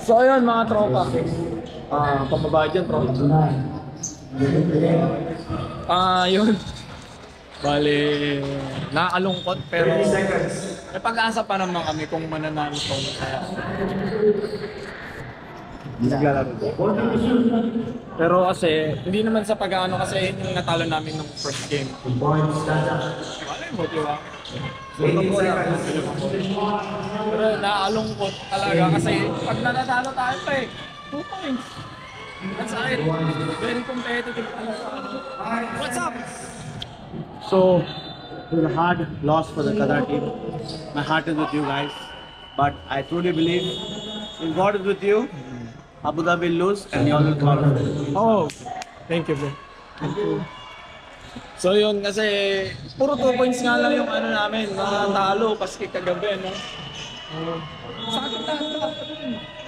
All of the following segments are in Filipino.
So ayun mga tropa. Pambabayad dyan, tropa. Yun. Bale, nakakalungkot pero may pag-asa pa naman kami kung mananalo tong kaya. Pero kasi, hindi naman sa pag-ano kasi yung natalo namin nung first game. Malay mo, di ba? Pero nakakalungkot talaga kasi pag nanatalo tayo pa 2 points. That's it. Very competitive talaga. What's up? So, it was a hard loss for the Qatar team. My heart is with you guys. But I truly believe if God is with you, Abu Dhabi will lose and you all will qualify. Oh, thank you bro. Thank you. So yun kasi puro 2 points nga lang yung ano namin, natalo paski kagabi, no? Sakit na.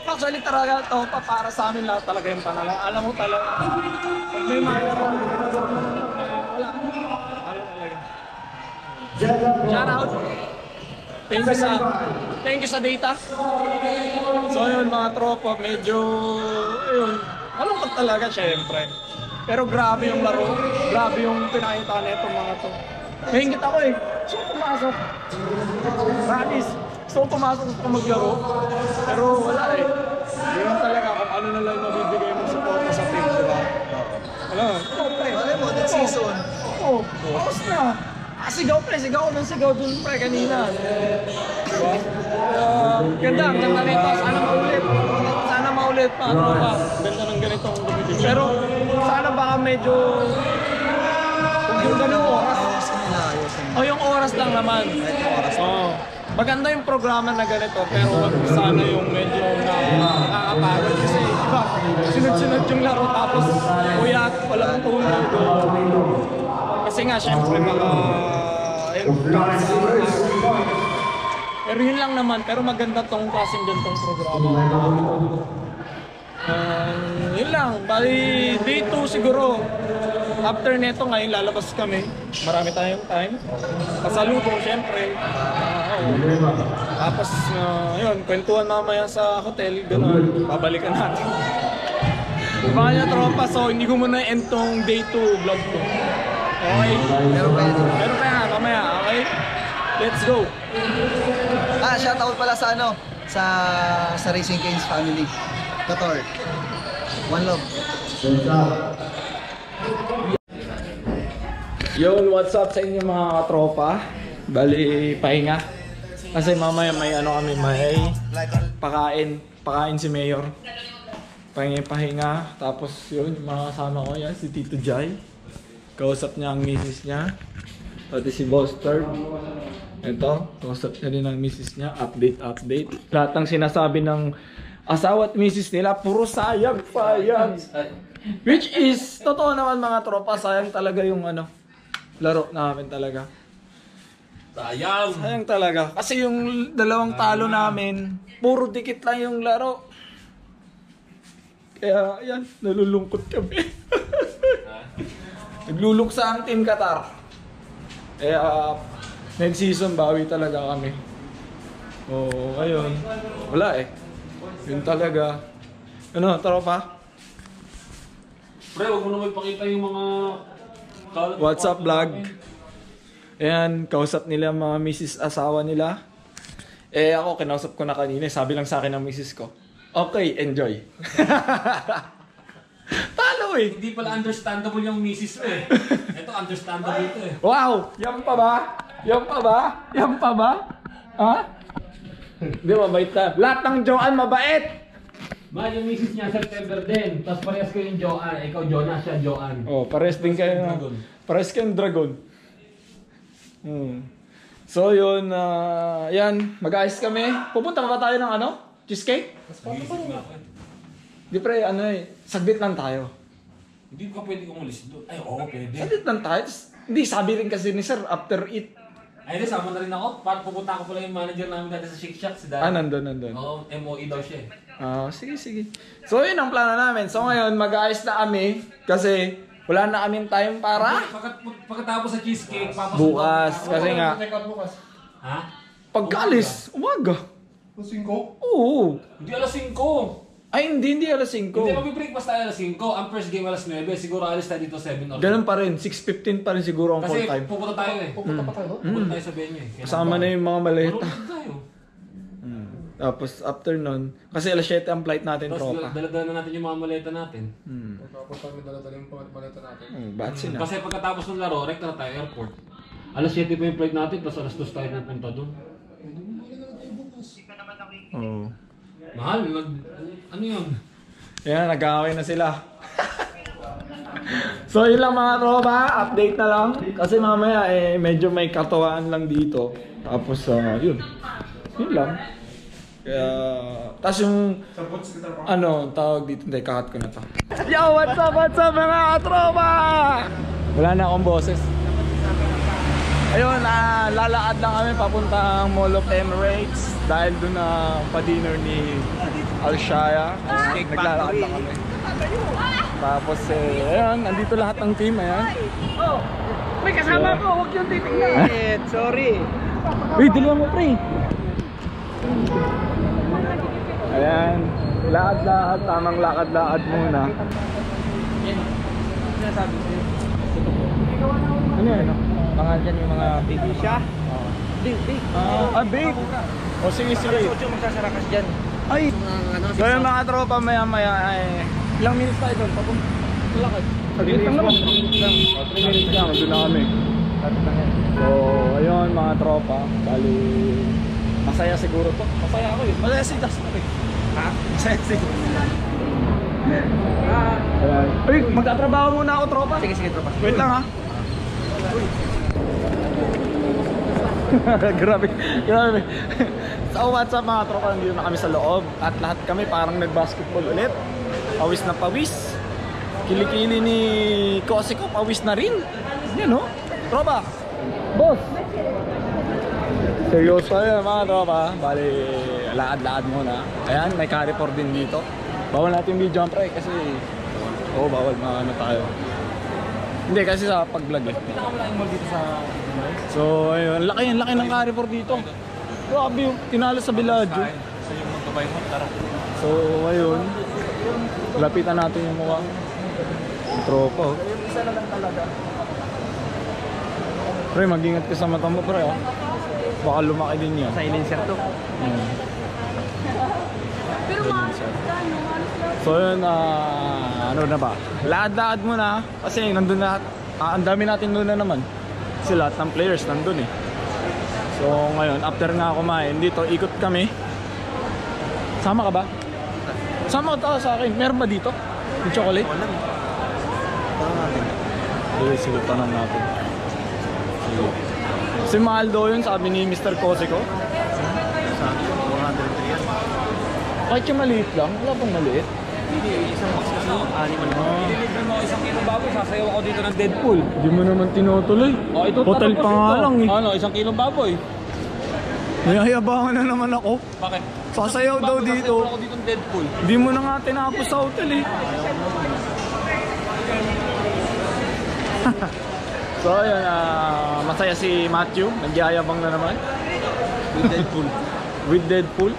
Actually talaga to para sa amin lahat talaga yung panalo. Alam mo talaga, pag may mayroon, wala. Ano talaga. Shout out. Thank you sa data. So yun mga tropa, medyo ayun, malungkot talaga syempre. Pero grabe yung laro, grabe yung pinakita na itong mga to. Mahingit ako gusto ko pumasok. Promise, gusto ko pumasok, gusto ko maglaro. Pero wala Yun talaga kung ano na lang mabibigay mong support sa team, diba? Wala. Alam mo, next season. Oo, tapos na. Sigaw ko ng sigaw dun kanina. Diba? Ganda nito. Sana maulit pa. Ganda ng ganitong competition. Pero sana baka medyo kung yung ganung oras. Yung oras lang naman. Maganda yung programa na ganito pero wag sana yung medyo nakakapagod kasi iba, sunod-sunod yung laro tapos uyak, walang tulog. Kasi nga syempre mga pero yun lang naman, pero maganda tong klaseng ganitong programa. Yun lang, bali day 2 siguro. After neto ngayon lalabas kami. Marami tayong time. Pasalubong syempre. Tapos yun, kwentuhan mamaya sa hotel, gano'n. Babalikan natin. Baka niya tropa, so hindi ko muna end tong day 2 vlog ko. Okay? Meron pa yan, mamaya, okay? Let's go! Shoutout pala sa sa Racing Canes family. Qatar. One love. Yun, what's up sa inyo mga katropa? Bali, pahinga. Kasi mamaya may may pakain si Mayor. Pahinga. Tapos yun, mga kasama ko yan, si Tito Jai. Kausap niya ang misis niya. Pati si Boss Third. Ito, kausap niya din ang misis niya. Update. Lahat ng sinasabi ng asawa at misis nila, puro sayang. Which is, totoo naman mga tropa, sayang talaga yung laro namin talaga. Sayang talaga. Kasi yung dalawang talo namin, puro dikit lang yung laro. Kaya yan, nalulungkot kami. Nagluluksa ang Team Qatar. Kaya next season bawi talaga kami. Ayun. Wala Yun talaga. Tropa? Pre, huwag mo na magpakita yung mga WhatsApp vlog. Ayan, kausap nila mga misis asawa nila. Ako, kinausap ko na kanina. Sabi lang sa akin ng misis ko, okay, enjoy. Talo Hindi pala understandable yung misis mo Ito, understandable ito Wow! Yan pa ba? Ha? Hindi, mabait na. Lahat ng Joan mabait! Yung misis niya September din. Tapos parehas ko yung Joan. Ikaw Jonas, siya Joan. Parehas din kayo. Parehas kayong dragon. So yun, yan. Mag-ayos kami. Pupunta pa ba tayo ng cheesecake? Di pre, saglit lang tayo. Hindi ka pwede umalis doon. Oo, pwede. Saglit lang tayo. Hindi, sabi rin kasi ni sir, after eat. Ay, sama na rin ako. Pupunta ko pala yung manager namin dati sa Shake Shack, si Dan. Nandun. Oo, MOE daw siya Sige. So yun ang plano namin. So ngayon, mag-aayos na kami. Kasi wala na kaming time para pagkatapos sa cheesecake, papasok bukas. Kasi nga, ha? pagkalis, umaga. Alas 5? Oo. Hindi alas 5. Ay, hindi alas 5. Hindi, mag-breakfast tayo alas 5. Ang first game alas 9. Siguro alis tayo dito 7 or 8. Ganun pa rin, 6:15 pa rin siguro ang Kasi call time. pupunta tayo eh. Pupunta pa tayo? Pupunta tayo sa venue eh. Kasama na yung mga maleta. Pupunta tayo. Tapos after nun, kasi alas 7 ang flight natin, Tapos tropa. dala-dala na natin yung mga maleta natin. Tapos kami dala-dala yung maleta natin. Batsi na. Kasi pagkatapos ng laro, rekta na tayo airport. Alas 7 pa yung flight natin, tapos alas 2 tayo pupunta doon. Oo. Mahal, ano yun? Yan, nag-aaway na sila. So yun lang mga tropa, update na lang. Kasi mamaya medyo may katuwaan lang dito. Tapos yun. Yun lang. Kaya, tapos yung ano, tawag dito, hindi, kakat ko na to. Yo, what's up mga tropa? Wala na akong boses. Ayun, lalakad lang kami papuntang Mall of Emirates dahil doon na pa-dinner ni Alshaya. Naglalakad lang kami. Tapos ayun, nandito lahat ng team, ayan. Oh, may kasama ko, huwag yung titignan. Sorry. Uy, dalawa mo pre. Ayan, lakad-lakad, tamang lakad-lakad muna. Ano yan? Mga dyan yung mga baby siya. Big. Bake! O sige. Socho magsasarakas dyan. Ay! So yung mga tropa maya-maya ay ilang minutes tayo doon? Lakad. 3 minutes lang naman. 3 minutes lang, doon na kami. So ayun mga tropa, bali masaya siguro to. Masaya ako eh. Masaya si Justin eh. Ha? Masaya si Ayan. Uy, magtatrabaho muna ako tropa. Sige, tropa. Wait lang ha. Grabe. So what's up mga tropa, nandito na kami sa loob. At lahat kami parang nag-basketball ulit. Pawis na pawis. Kilikili ni Kosiko, pawis na rin. Yan no? Tropa. Boss. Seryoso yan mga tropa. Bali, laad-laad muna. Ayan, may carrefour din dito. Bawal natin video pre kasi bawal ano tayo. Hindi kasi sa pag-vlog eh. Pinakamalaking mall dito sa... So ayun, laki ng carrefour dito. Grabe yung tinalo sa Villaggio. Sa yung magkabay mo, tara. So ayun, lapitan natin yung mukha. Yung tropa oh. Isa na lang talaga. Pre, mag-ingat ka sa mata mo pre oh. Baka lumaki din yan. Silencer to. So yun, ano na ba? Laad-laad muna kasi nandun na, ang dami natin doon na naman. Kasi lahat ng players nandun eh. So ngayon, after nga kumain dito, ikot kami. Sama ka ba? Sama ka sa akin. Meron ba dito? Yung chocolate? Tanong natin. Sige, tanong natin. Sige. Si mahal daw yun, sabi ni Mr. Kosiko. Sabi ko, 403 yan. Kahit yung maliit lang, wala bang maliit? Hindi, isang box kasi, 6 man. Deliver mo isang kilong baboy, sasayaw ako dito ng Deadpool. Hindi mo naman tinutuloy. Ito, Hotel pa nga lang eh. Ano, isang kilong baboy. Nayayabangan na naman ako. Bakit? Sasayaw daw dito. Sasayaw ako dito ng Deadpool. Hindi mo na nga tinapos sa hotel eh. So ayun, masaya si Matthew. Nagyayabang na naman. With Deadpool. With Deadpool.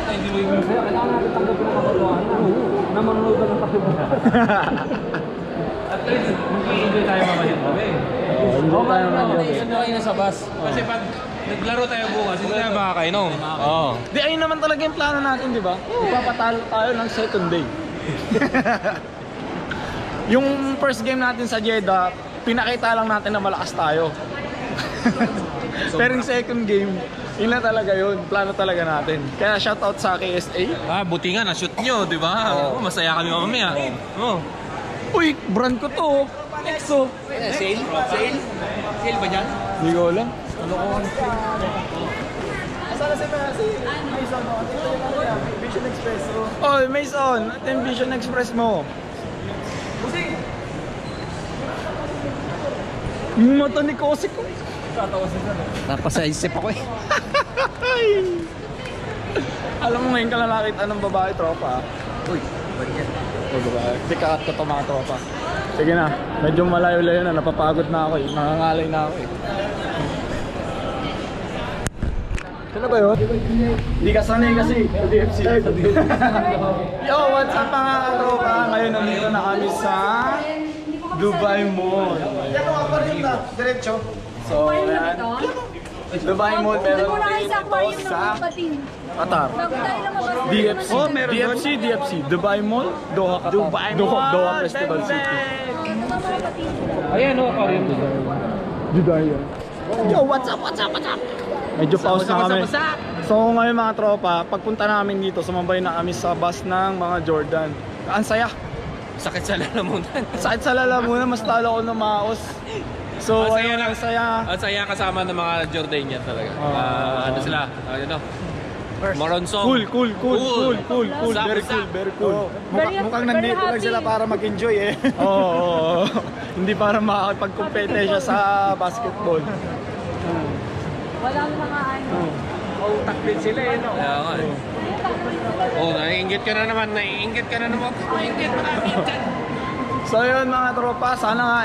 Hindi mo yung masaya. Kailangan natin tanggapin ang katotohanan na manunod ka ng pakibula. At least, mag-i-enjoy tayo mamaya gabi. Enjoy tayo mamaya gabi. Naisip na kayo na sa bus. Kasi pag naglaro tayo bukas, hindi tayo makakainom. Oo. Di ayun naman talaga yung plano natin, di ba? Ipapatalo tayo ng second day. Yung first game natin sa Jeddah, pinakita lang natin na malakas tayo. Pero yung second game, yun na talaga yun. Plano talaga natin. Kaya shoutout sa KSA. Buti nga, na-shoot nyo, di ba? Masaya kami mamaya. Uy, brand ko to. EXO. Sale? Sale ba dyan? Hindi ko alam. Asan na si Mason? Vision Express. Oh, Mason. Ito yung Vision Express mo. Yung mata ni Kosik ko. Napasaisip ako eh. Alam mo ngayon ka lang nakita ng babae, tropa. Uy, ba't yan? O babae. Kasi kakat ko ito mga tropa. Sige na, medyo malayo-layo na. Napapagod na ako eh. Nangangalay na ako eh. Sino ba yun? Hindi ka sanay kasi. DFC. Yo, what's up mga katropa? Ngayon nandito na kami sa Dubai Mall. Yan o, pa rin na. Diretso. So, yan. Dubai Mall, meron dito sa Qatar. DFC. Oh, meron DFC. Dubai Mall, Doha, Qatar. Dubai Mall. Doha Festival City. Ayan o, aquarium doon. Dubai yan. Yo, what's up? Medyo pause na kami. So ngayon mga tropa, pagpunta namin dito, sumabay na kami sa bus ng mga Jordan. Ang saya. Sakit sa lalamunan. Sakit sa lalamunan, mas talo ko na maos. So Ang saya ayun, lang. ang saya. Ang saya kasama ng mga Jordanian talaga. Ano sila? Ano? Moronsong. Cool. Usap, Very usap. cool. Mukhang nandito lang sila para mag-enjoy eh. Oo. Hindi para makakapag-compete siya sa basketball. Wala mo mga ano. Utak din sila eh, no? Kaya nga eh. Oh, naiinggit ka na naman. Naiinggit. So yun mga tropa, sana nga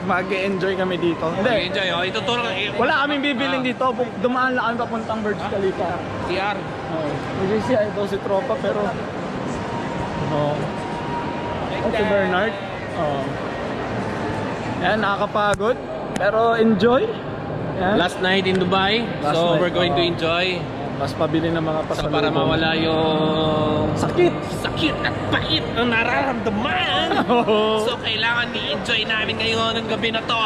mag-enjoy kami dito. Hindi, Enjoy, oh. Ituturo. wala kaming bibiling dito. Dumaan lang kami papuntang Burj Khalifa. CR. Mag-CI ito si tropa pero si Bernard. Yan, nakakapagod. Pero enjoy. Yan. Last night in Dubai. Last So night, we're going to enjoy. Mas pabili ng mga So pasalubong. para mawala yung sakit at pait ang nararamdaman. So kailangan i-enjoy namin ngayon ang gabi na to.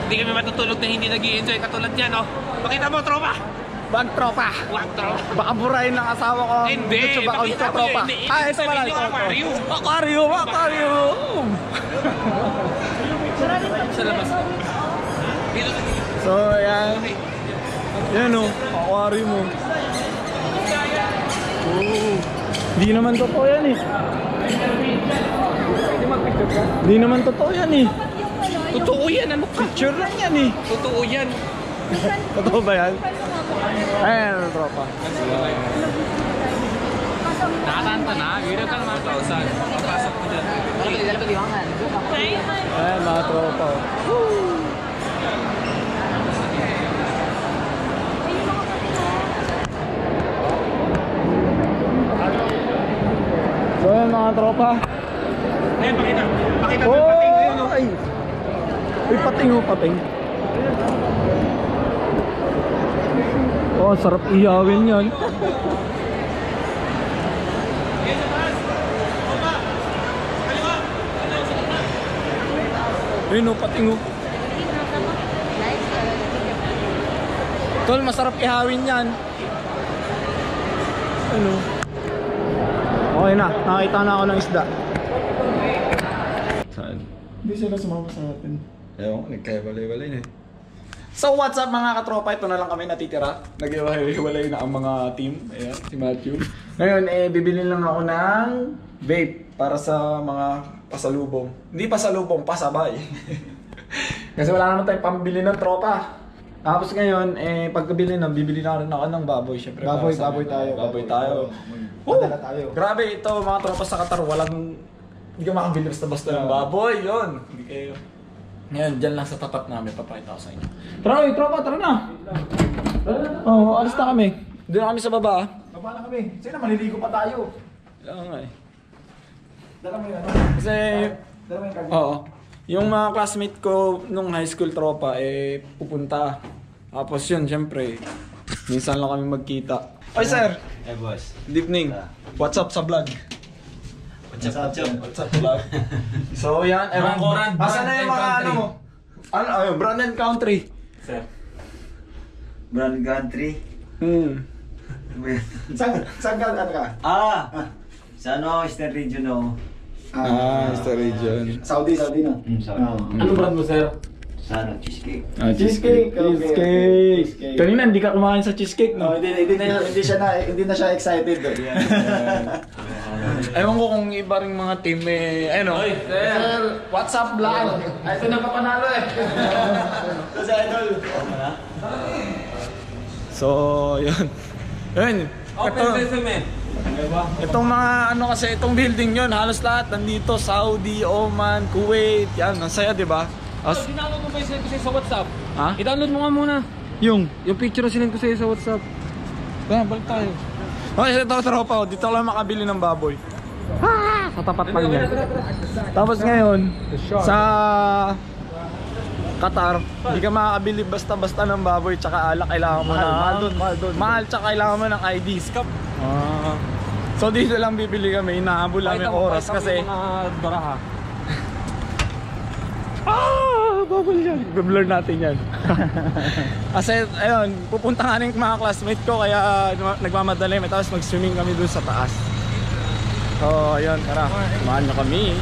Hindi kami matutulog na hindi nag-i-enjoy katulad yan, oh. Pakita mo, tropa. Bag tropa. Wag, tropa. Baka burahin ng asawa ko. Hindi, Gusto ba pakita mo tropa? yun. Ito pala. Yung aquarium. Aquarium. Sa labas. Dito. So, yan. Yan o. Aquarium mo. Di naman totoo yan eh. Di naman totoo yan eh. Totoo yan, ano ka? Picture lang yan eh. Totoo yan. Totoo ba yan? Ayan, tropa. Nakakanta na. Video ka naman kausan. Papasok mo dyan. Ayan, mga tropa. So yan mga tropa. Ayan, pakita. Pakita mo Oh! yung pating ngayon, oh. Ay! Uy, pating oh, pating. Oh, sarap iyawin yan. Ayun oh, pating oh. Tol, masarap ihawin yan. Ano? Okay na, nakita na ako ng isda. Saan? Hindi sila sumama sa atin. Ewan ko, nagkaiwalay-walay na eh. So what's up mga katropa, ito na lang kami natitira. Nag-iwalay na ang mga team. Ayan, si Matthew. Ngayon, bibili lang ako ng vape para sa mga pasalubong. Hindi pasalubong, pasabay. Kasi wala naman tayong pambili ng tropa. Tapos ngayon, pagkabili na, bibili na rin ako ng baboy. Siyempre, baboy tayo. Padala tayo. Grabe ito mga tropa sa Qatar, hindi ka makabili basta-basta ng baboy, yun. Hindi kayo. Ngayon, dyan lang sa tapat namin, papakita ko sa inyo. Tara, tropa, tara na. Oo, alis na kami. Doon na kami sa baba. Baba na kami. Sino, maliligo pa tayo. Kaya nga eh. Dala mo yun. Kasi, Dala mo yung card. oo. Yung mga classmate ko nung high school tropa, pupunta. Tapos yun, syempre, minsan lang kami magkita. Oy, sir! Eh, boss. Good evening. What's up sa vlog? What's up, vlog? So yan, ewan ko. Brand Asan na yung and mga country. ano mo? Ano, brand and country. Brand country. Saan ka? Ano ka? Sa ano, Eastern Region ako. East region. Saudi na. Saudi. Ano brand mo, sir? Sa ano, cheesecake. Cheesecake. Cheesecake. Kanina hindi ka kumain sa cheesecake, No, no? hindi na siya excited. Ewan ko kung iba ring mga team ano. Sir, what's up vlog? Ito na papanalo eh. Kasi idol. So, yun. Yun. Itong mga ano kasi, itong building yun, halos lahat nandito, Saudi, Oman, Kuwait, yan, ang saya, di ba? Download mo ba yung sa WhatsApp? Ha? I-download mo nga muna. Yung picture na sinend ko sa'yo sa WhatsApp. Kaya, balik tayo. Okay, ito tropa ko. Dito lang makabili ng baboy. Sa tapat lang yan. Tapos ngayon, sa Qatar, hindi ka makakabili basta-basta ng baboy tsaka alak. Kailangan mo mahal tsaka kailangan mo ng IDs. So dito lang bibili kami. Inahabol lang yung oras kasi baraha. bubble yan. I-blur natin yan. Kasi, ayun, pupunta nga rin mga classmate ko kaya nagmamadali. Tapos mag-swimming kami dun sa taas. So, ayun, tara. Samahan nyo kami.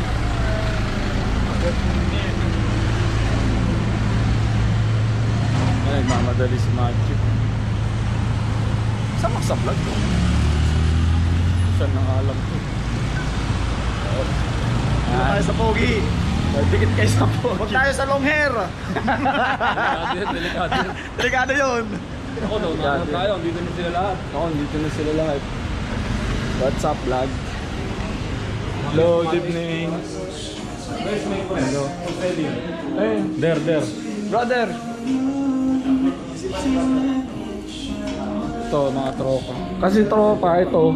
Ayun, nagmamadali si Matthew. Saan sa vlog ko? Saan nang alam ko? Dito tayo sa pogi. Dikit kayo sa pogi. Huwag tayo sa long hair. Delikado yun. Ako daw, nahanap tayo. Dito na sila lahat. Dito na sila lahat. What's up, vlog? Hello, good evening. Hello. Hey, there. Brother. Ito, mga tropa. Kasi tropa, ito.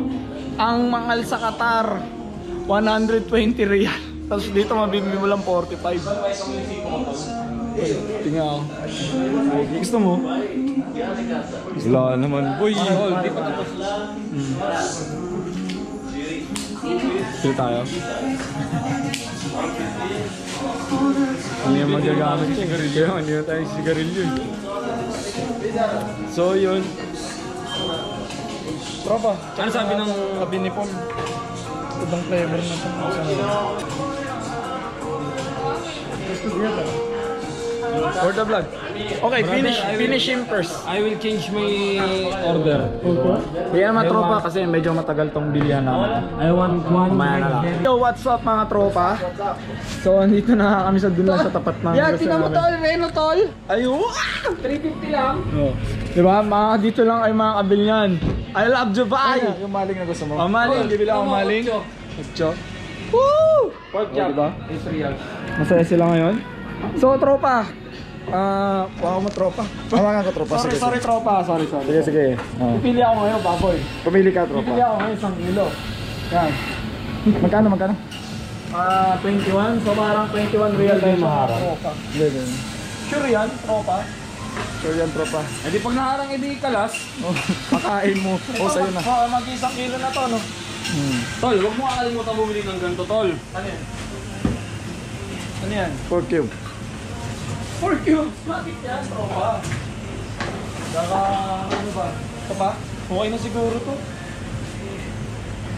Ang mangal sa Qatar, 120 riyal. Tapos dito mabibili mo lang 45. Tingnan ako. Gusto mo? Wala naman. Boy, di pa tapos. Sila tayo. Ano yung magagamit sigarilyo? Ano yung tayong sigarilyo? So yun. Tropa, Ano sabi ng... sabi ni Paul, ibang flavor na ito. For the vlog. Okay, finish him first. I will change my order. Kaya mga tropa kasi medyo matagal tong bilihan namin. I want one. Kumaya na lang. Yo, what's up mga tropa? So, andito na kami sa dun lang sa tapat ng Yan, gusto tinan mo namin. tol, Reno tol. Ayun! 350 lang. Oh. Diba? Mga dito lang ay mga kabil niyan. I love Dubai! Yung maling na gusto mo. Oh, maling. Bibili ako maling. Ocho. Woo! Pork Oh, chop. diba? 8 real. Masaya sila ngayon. So, tropa. Wala mo tropa. Hawakan ko tropa. Sorry tropa. Sorry. Sige. Oh. Pipili ako ngayon, baboy. Pumili ka tropa. Pipili ako ngayon 1 kilo. Yan. Magkano? 21. So, parang 21 real na yung maharang. Tropa. Hindi. Sure yan, tropa. Sure yan tropa. Eh di pag naharang edi kalas. Makain mo. O sa'yo na. Mag-1 kilo na to, no? Tol, huwag mo kakalimutan bumili ng ganito, tol. Ano yan? 4 cube. 4 cubes! Bakit yan, tropa? Saka, ano ba? Ito pa? Okay na siguro to.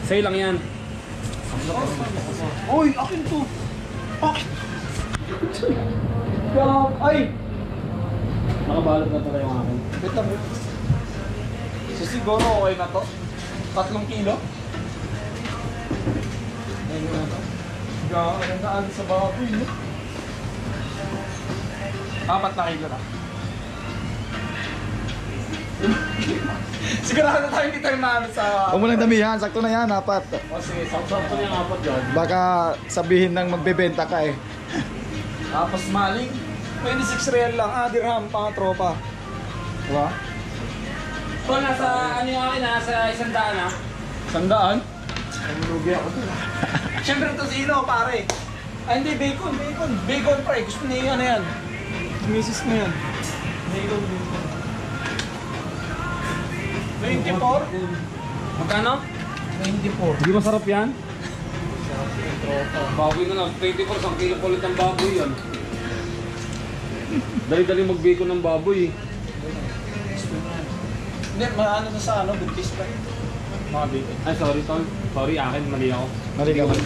Sa'yo lang yan. Uy, akin to! Akin! Ay! Nakabalot na pala yung akin. Bita mo. So siguro okay na to? 3 kilo? Ayun na to. Gano'n sa baboy, no? 4 na kilo na. Sigurado tayo hindi tayo maano sa... Huwag mo lang damihan. Sakto na yan. 4. O sige, sakto niya 4 dyan. Baka sabihin nang magbebenta ka eh. Tapos maling, 26 real lang. Dirham, pang tropa. Diba? Tol, nasa ano yung akin, nasa 100 na. 100? Ang lugi ako dun. Siyempre ito sino, pare? Ay hindi, bacon. Bacon pre, gusto niya ano yan. Misis na yan. Bacon. 24? Magkano? 24. Hindi masarap yan? Baboy na lang, 24, 1 kilo ulit ng baboy yan. Dali-dali mag-bacon ng baboy. Hindi, maano na sa ano, buntis pa. Mga bacon. Ay, sorry, tol. Sorry, akin, mali ako.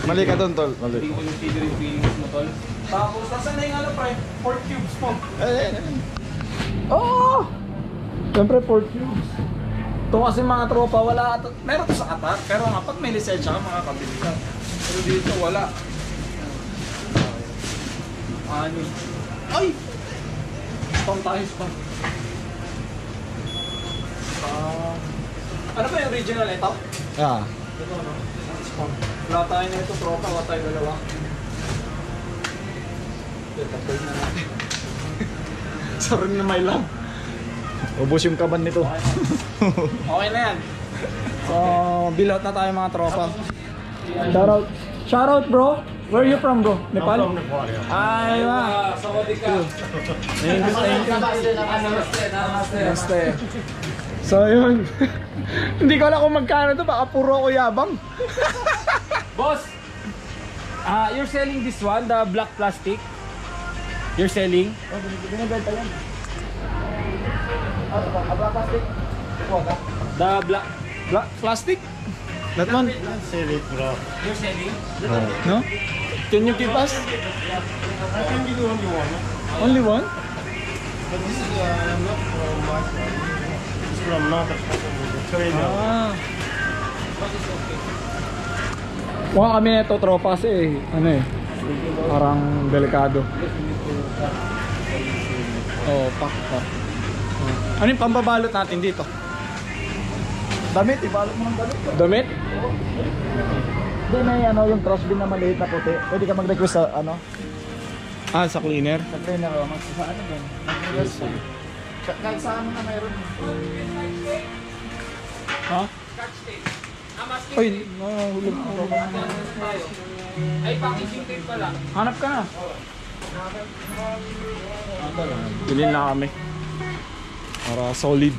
Mali ka doon tol. Hindi ko consider yung feelings mo, tol. Tapos, nasa na yung ano pre? 4 cubes mo. Oh! Siyempre 4 cubes. Ito kasi mga tropa, wala. Meron to sa Qatar, pero nga pag may lisensya ka, makakabili ka. Pero dito, wala. Ano? Ay! Spam tayo, spam. Ano ba yung original ito? Ah. Ito, no? Spam. Wala tayo na ito, tropa. Wala tayo dalawa. Tapos na natin. Sorry na my love. Ubus yung kaban nito. Okay na yan. So, bill out na tayo mga tropa. Shoutout. Shoutout bro. Where are you from bro? Nepal? I'm from Nepal, yeah. Ay, ma. Thank you. Namaste. So, yun. Hindi ko alam kung magkano to. Baka puro ako yabang. Boss, you're selling this one, the black plastic? You're selling? Binibenta yan. Black plastic? The black... Black plastic? That one? Sell it, bro. You're selling? No? Can you give us? I can give you only one. Only one? But this is not from Moscow. It's from North China. Ah. Kuha kami na ito tropa kasi ano eh, parang delikado. Oh, pak. Ano yung pambabalot natin dito? Damit, ibalot mo ng damit. Damit? Hindi, may ano, yung trash bin na maliit na puti. Pwede ka mag-request sa ano? Ah, sa cleaner? Sa cleaner, o. Sa ano din? Mag-request sa... Kahit sa ano na mayroon. Ha? Ay, nahulog ko. Ay, packaging tape pala. Hanap ka na. Bilhin na kami. Para solid.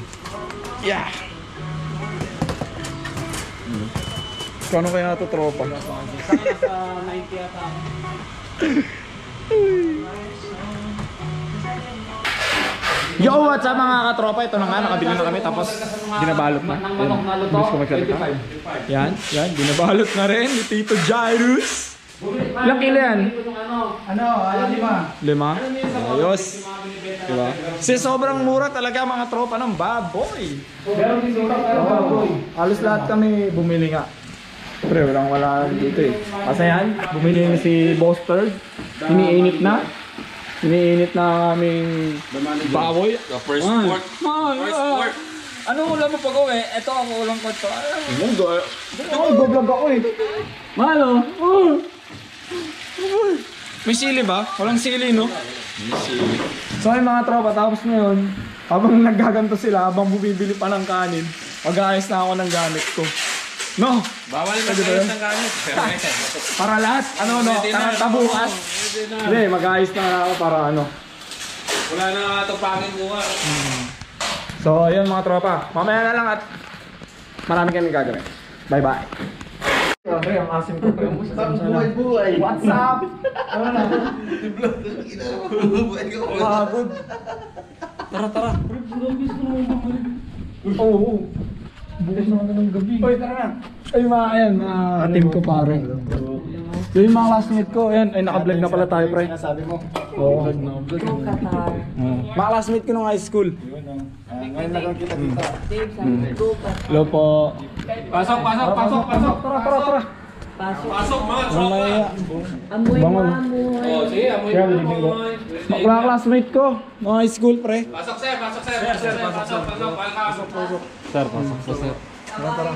Yeah! Kano kaya ito tropa? Sana nasa 90 yata. Yo, what's up mga katropa? Ito na nga, nakabili na kami tapos binabalot na. Yan, bilis ko magsalita. Yan, binabalot na rin ni Tito Jairus. Ilang kilo yan? Ano, 5. 5? Ayos. Diba? Kasi sobrang mura talaga mga tropa ng baboy. Halos lahat kami bumili nga. Pre, wala dito eh. Kasi yan, bumili na si Boss Third. Iniinit na aming baboy. The first sport. First sport. Ano ulam mo pag-uwi? Ito ako ulam ko ito. Nag-vlog ako eh. Malo. May sili ba? Walang sili, no? May sili. So ay mga tropa, tapos ngayon, habang naggaganto sila, habang bumibili pa ng kanin, mag-aayos na ako ng gamit ko. No! Bawal mag-ayos ng gamit. Para lahat, ano, no? Taranta bukas. Hindi, mag-aayos na ako para ano. Wala na nga ito pangin buka. So, ayun mga tropa. Mamaya na lang at marami kami gagawin. Bye-bye. Pre, ang asim ko. Buhay. What's up? Ano na? Pagod. Tara. Oo. Bukas na ng gabi. Uy, tara na. Ay, mga team ko pare. Yung mga classmate ko, ayan. Ay, naka-vlog na pala tayo, pre. Sabi mo. Oo. Mga classmate ko nung high school. Ngayon lang kita kita. Hello po. Pasok. Tara. Pasok mga Mamaya. Amoy Bangon. mamoy. Oh, sige, amoy Kaya, mo. bilhin ko. Mga classmate ko, nung high school, pre. Pasok, sir. Pasok. Welcome. Sir, pasok po, sir. Tara.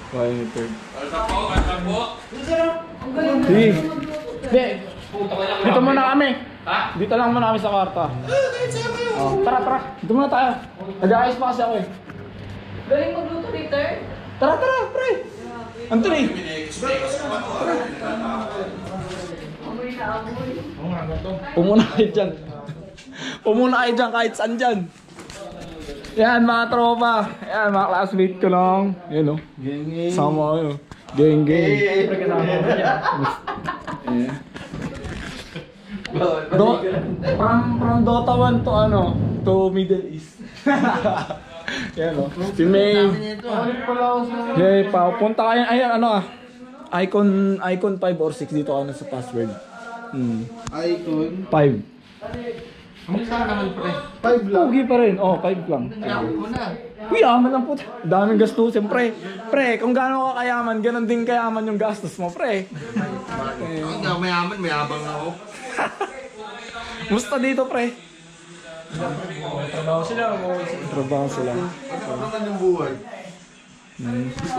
Kaya ni third. Welcome po. Sige. Dito muna kami. Dito lang muna kami sa kwarto. Tara. Dito muna tayo. Nag-aayos pa kasi ako eh. Galing magluto dito. Tara, pre. Anthony. Amoy na amoy. Pumuna kayo dyan kahit saan dyan. Yan mga tropa. Yan mga classmate ko lang. Yan o. Sama kayo. Geng. From Dota 1 to to Middle East. Yan o. Si May. Yay, punta kayo. Ayan, Icon 5 or 6 dito sa password. Icon. 5. Magkano naman pre? 5 lang. Pugi pa rin. 5 lang. Uy, yaman lang po. Daming gastos. Siyempre, pre, kung gaano ka kayaman, ganun din kayaman yung gastos mo, pre. Hindi ako mayaman, mayabang ako. Musta dito, pre? Trabaho sila. Ano naman yung buhay?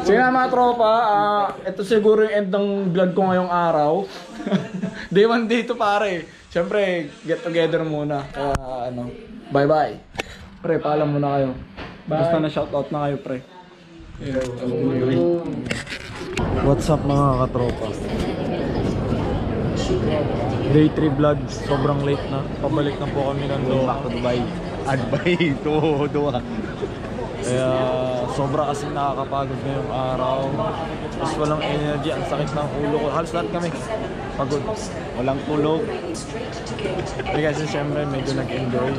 Sige na mga tropa, ito siguro yung end ng vlog ko ngayong araw. Day 1, day 2 pare. Siyempre, get together muna. Kaya bye-bye. Pre, paalam muna kayo. Basta na shoutout na kayo, pre. What's up mga katropa? Day 3 vlog, sobrang late na. Pabalik na po kami ng back to Dubai. Adbay, tuwa. Kaya sobra kasi nakakapagod ngayong araw. Tapos walang energy, ang sakit ng ulo ko. Halos lahat kami pagod. Walang tulog. Eh kasi syempre medyo nag-enjoy.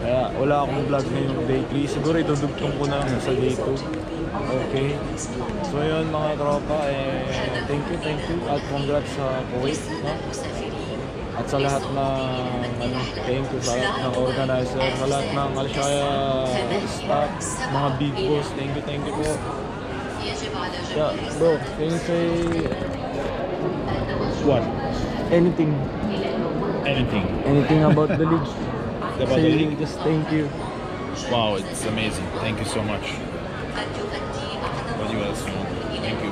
Kaya wala akong vlog ngayong day 3. Siguro itudugtong ko na lang sa day 2. Okay. So yun mga tropa, thank you at congrats sa Kuwait, no? At sa lahat ng thank you sa lahat ng organizer, sa lahat ng Alshaya staff, mga big boss, thank you po. Yeah, bro, can you say What? anything Anything. about the league? About the league? Just thank you. Wow, it's amazing. Thank you so much. What do you else want? Thank you.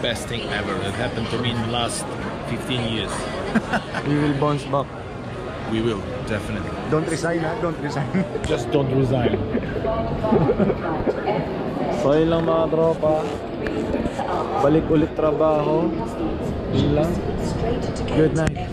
Best thing ever that happened to me in the last 15 years. We will bounce back. We will, definitely. Don't resign, ha? Don't resign. Just don't resign. So yun lang mga tropa. Balik ulit trabaho. Yun lang. Good night.